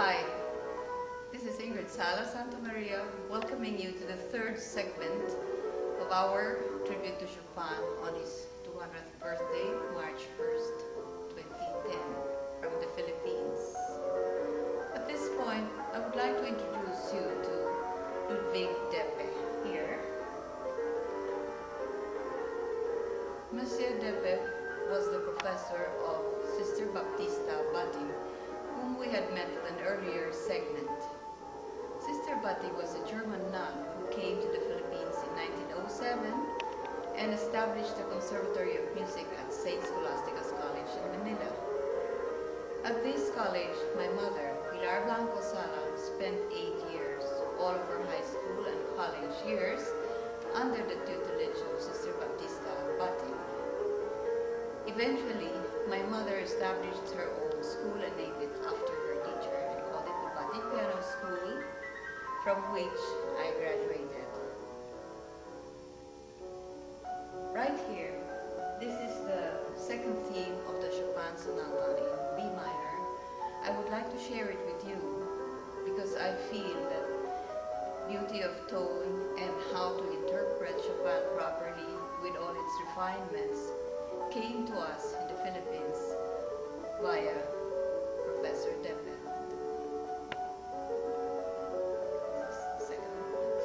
Hi, this is Ingrid, Sala, Santamaria, welcoming you to the third segment of our tribute to Chopin on his 200th birthday, March 1st, 2010, from the Philippines. At this point, I would like to introduce you to Ludwig Deppe here. Monsieur Deppe was the professor of Sister Baptista Batti, whom we had met in an earlier segment. Sister Batti was a German nun who came to the Philippines in 1907 and established a Conservatory of Music at St. Scholastica's College in Manila. At this college, my mother, Pilar Blanco Sala, spent 8 years, all of her high school and college years, under the tutelage of Sister Baptista Batti. Eventually, my mother established her own school and named it after her teacher and called it the Batti Piano School, from which I graduated. Right here, this is the second theme of the Chopin Sonata in B minor. I would like to share it with you because I feel that beauty of tone and how to interpret Chopin properly with all its refinements came to us in the Philippines via Professor Deppe. This is the second movement.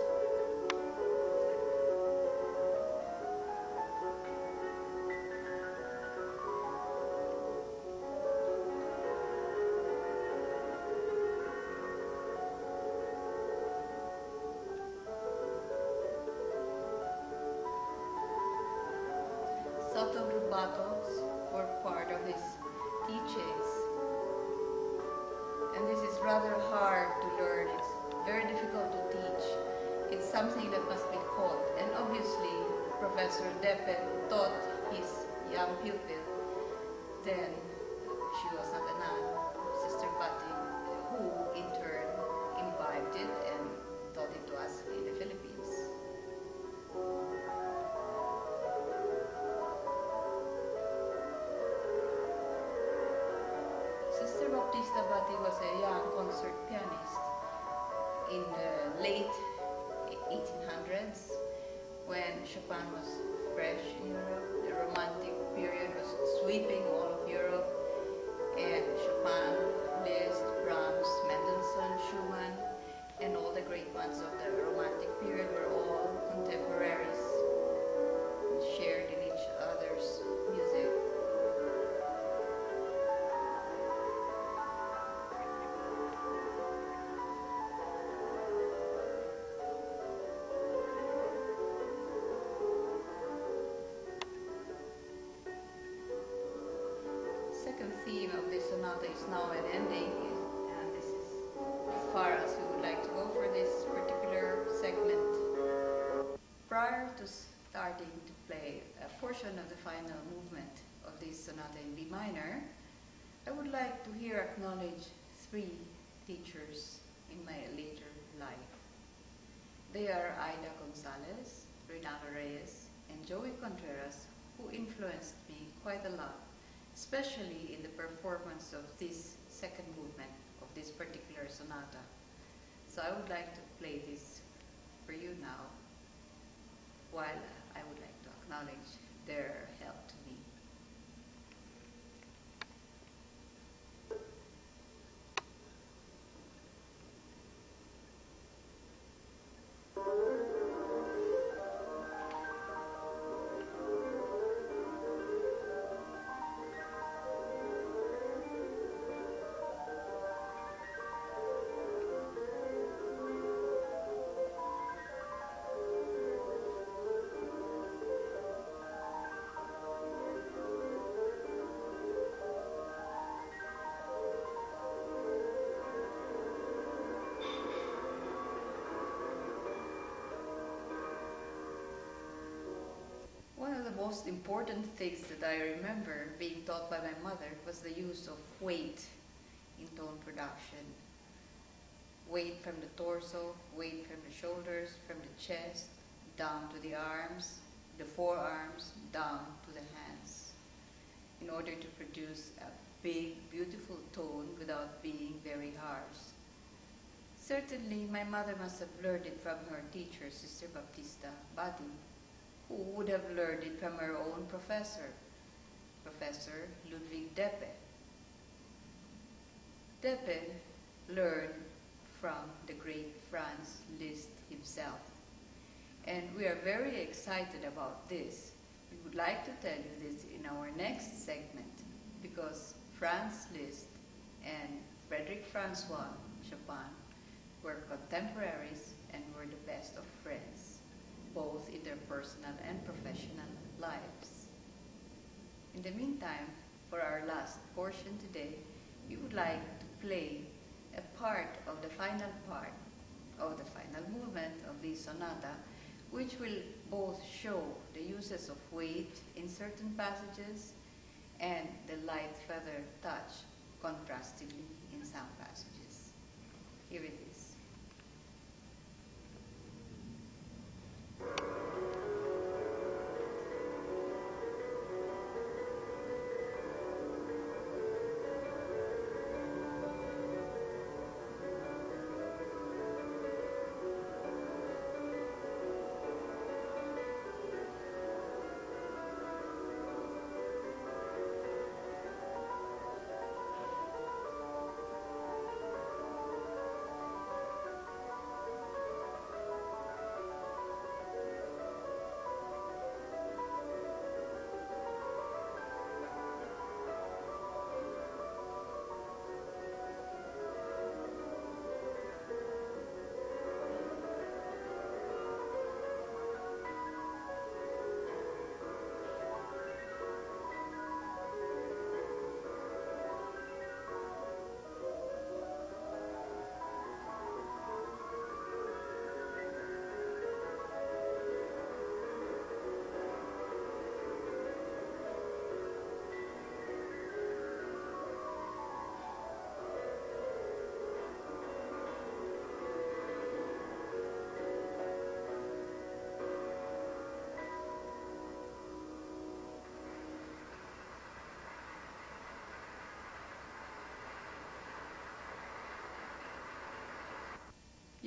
Subtle rubatos were part of his teachings, and this is rather hard to learn. It's very difficult to teach. It's something that must be caught, and obviously Professor Deppe taught his young pupil. Then she was not a nun, Sister Batti, who in turn imbibed it and taught it to us in the Philippines. Sister Baptista Batti was a young concert pianist in the late 1800s when Chopin was fresh in Europe. The Romantic period was sweeping all of Europe, and Chopin, Liszt, Brahms, Mendelssohn, Schumann, and all the great ones of the Romantic period were all contemporaries and shared in each other's music. Second theme of this sonata is now an ending, and this is as far as we would like to go for this particular segment. Prior to starting to play a portion of the final movement of this sonata in B minor, I would like to here acknowledge 3 teachers in my later life. They are Aida Gonzalez, Reynaldo Reyes, and Joey Contreras, who influenced me quite a lot, especially in the performance of this second movement of this particular sonata. So I would like to play this for you now, while I would like to acknowledge their help to me. One of the most important things that I remember being taught by my mother was the use of weight in tone production. Weight from the torso, weight from the shoulders, from the chest, down to the arms, the forearms, down to the hands, in order to produce a big, beautiful tone without being very harsh. Certainly, my mother must have learned it from her teacher, Sister Baptista Bati, who would have learned it from her own professor, Professor Ludwig Deppe. Deppe learned from the great Franz Liszt himself. And we are very excited about this. We would like to tell you this in our next segment because Franz Liszt and Frédéric Francois Chopin were contemporaries and were the best of friends, both in their personal and professional lives. In the meantime, for our last portion today, we would like to play a part of the final movement of the sonata, which will both show the uses of weight in certain passages and the light feather touch contrastingly in some passages. Here it is.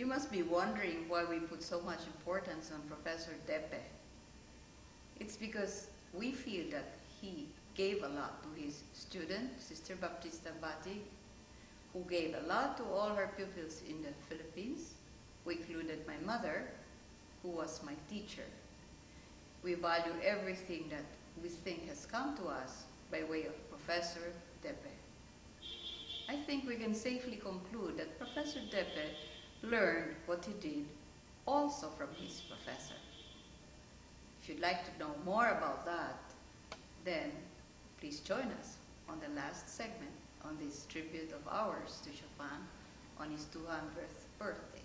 You must be wondering why we put so much importance on Professor Deppe. It's because we feel that he gave a lot to his student, Sister Baptista Bati, who gave a lot to all her pupils in the Philippines, who included my mother, who was my teacher. We value everything that we think has come to us by way of Professor Deppe. I think we can safely conclude that Professor Deppe learned what he did also from his professor. If you'd like to know more about that, then please join us on the last segment on this tribute of ours to Chopin on his 200th birthday.